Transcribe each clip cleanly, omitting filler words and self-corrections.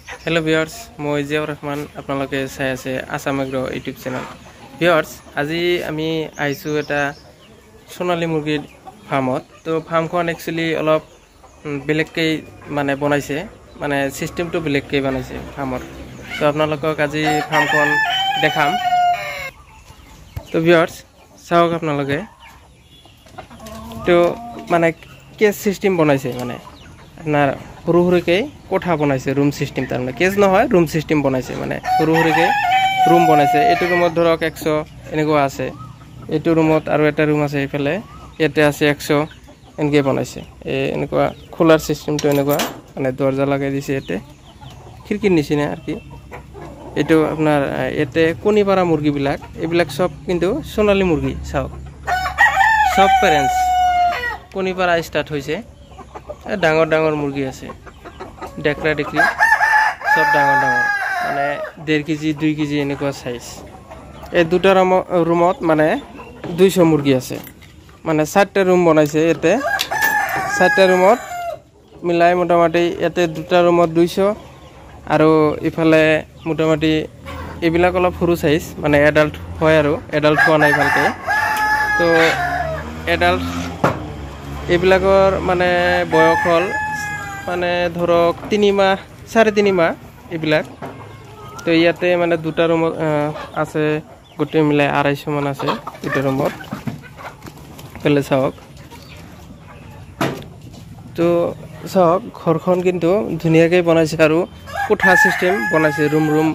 Hello viewers মই জিয়াউৰ ৰহমান আপোনালোকে চাই আছে Assam agro YouTube channel viewers আজি আমি আইছো এটা সোণালী মুরগির ফার্মত তো ফার্মখন একচুয়ালি অলপ বেলেগকৈ মানে বনাইছে মানে সিস্টেমটো বেলেগকৈ বনাইছে ফার্মত তো আপোনালোকক আজি ফার্মখন দেখাম তো ভিউয়ার্স চাওক আপোনালোকে তো মানে কেস সিস্টেম বনাইছে মানে আপনার সৰু সৰুকৈ কোঠা বনাইছে ৰুম সিস্টেম তাৰ মানে কেজ নহয় ৰুম সিস্টেম বনাইছে মানে সৰু সৰুকৈ ৰুম বনাইছে এইটো ৰুমত ধৰক 100 এনেকুৱা আছে এইটো ৰুমত আৰু এটা ৰুম আছে এইফালে ইয়াতে আছে 100 এনেকৈ বনাইছে এনেকুৱা খোলাৰ সিস্টেমটো এনেকুৱা মানে দৰজা লগাই দিছে ইয়াতে খিড়কিৰ নিচিনা আৰ কি এইটো আপনাৰ ইয়াতে কণী পাৰা মুৰগিবিলাক এইবিলাক সব কিন্তু সোণালী মুৰগি চাওক সব প্যাৰেন্টস কণী পাৰা স্টাৰ্ট হৈছে ডাঙৰ ডাঙৰ মুৰগি আছে ডেকৰা ডেকৰি সব ডাঙৰ ডাঙৰ মানে 1.5 কেজি 2 কেজি এনেকুৱা সাইজ এই দুটা রুমত মানে 200 মুরগি আছে মানে 7টা রুম বনাইছে এতে 7টা রুমত মিলাই মোটামুটি এতে দুটা রুমত 200 আৰু ইফালে মোটামুটি এইবিলাক অলপ সৰু সাইজ মানে এডাল্ট হয় আৰু এডাল্ট হোৱা নাই ভালকে তো এডাল্ট এইবিলাকৰ মানে বয়স হল মানে ধৰক 3 মাহ 3.5 মাহ এইবিলাক তো ইয়াতে মানে দুটা রুম আছে গোটে মিলাই 250 মান আছে দুটা রুমত পেলে চাওক তো চাওক ঘৰখন কিন্তু ধুনিয়াকৈ বনাইছে আৰু কোঠা সিস্টেম বনাইছে ৰুম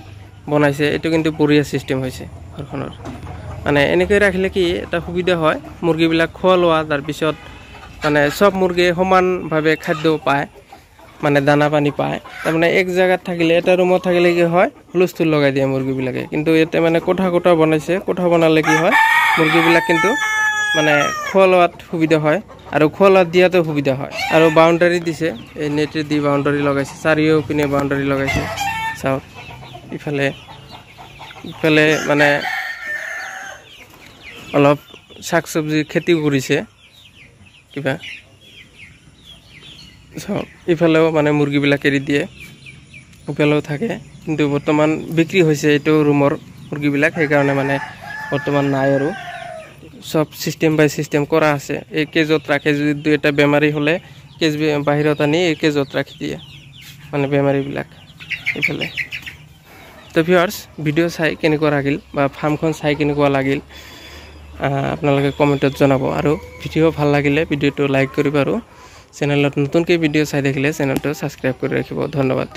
বনাইছে এটো কিন্তু বঢ়িয়া সিস্টেম হৈছে ঘৰখনৰ মানে এনেকৈ ৰাখিলে কি এটা সুবিধা হয় মুৰগিবিলাক খোৱা লোৱা তাৰ পিছত মানে সব মুরগি সমানভাবে খাদ্য পায় মানে দানা পানি পায় তার মানে এক জায়গাত থাকিলে এটা রুমত থাকিলে কি হয় হুলস্থুল লগাই দিয়ে মুরগিবিলাকে কিন্তু এতে মানে কোঠা কোঠা বনাইছে কোঠা বনালে কি হয় মুরগিবিলাক কিন্তু মানে খোৱা লোৱাত সুবিধা হয় আৰু খোৱা লোৱা দিয়াতো সুবিধা হয় আৰু বাউন্ডাৰি দিছে এই নেটে দি বাউন্ডাৰি লগাইছে চাৰিও পিনে বাউন্ডাৰি লগাইছে চাওক ইফালে মানে অলপ শাক সবজি খেতি কৰিছে কিবা ইফালেও মানে মুৰগিবিলাক এৰি দিয়ে ইফালেও থাকে কিন্তু বৰ্তমান বিক্ৰি হৈছে এইটো ৰুমৰ মুৰগিবিলাক সেই কাৰণে মানে বৰ্তমান নাই আৰু সব সিস্টেম বাই সিস্টেম কৰা আছে এই কেজত ৰাখে যদি দুটা বেমাৰী হলে কেজ বাহিৰত আনি এই কেজত ৰাখি দিয়ে মানে বেমাৰীবিলাক ইফালে তো ভিউয়াৰ্স ভিডিও চাই কেনেকুৱা লাগিল বা ফাৰ্মখন চাই কেনেকুৱা লাগিল আপোনালোকে কমেন্টত জনাব আৰু ভিডিও ভাল লাগিলে ভিডিওটো লাইক কৰিব আৰু চেনেলত নতুনকৈ ভিডিও চাই দেখিলে চেনেলটো সাবস্ক্ৰাইব কৰি ৰাখিব ধন্যবাদ।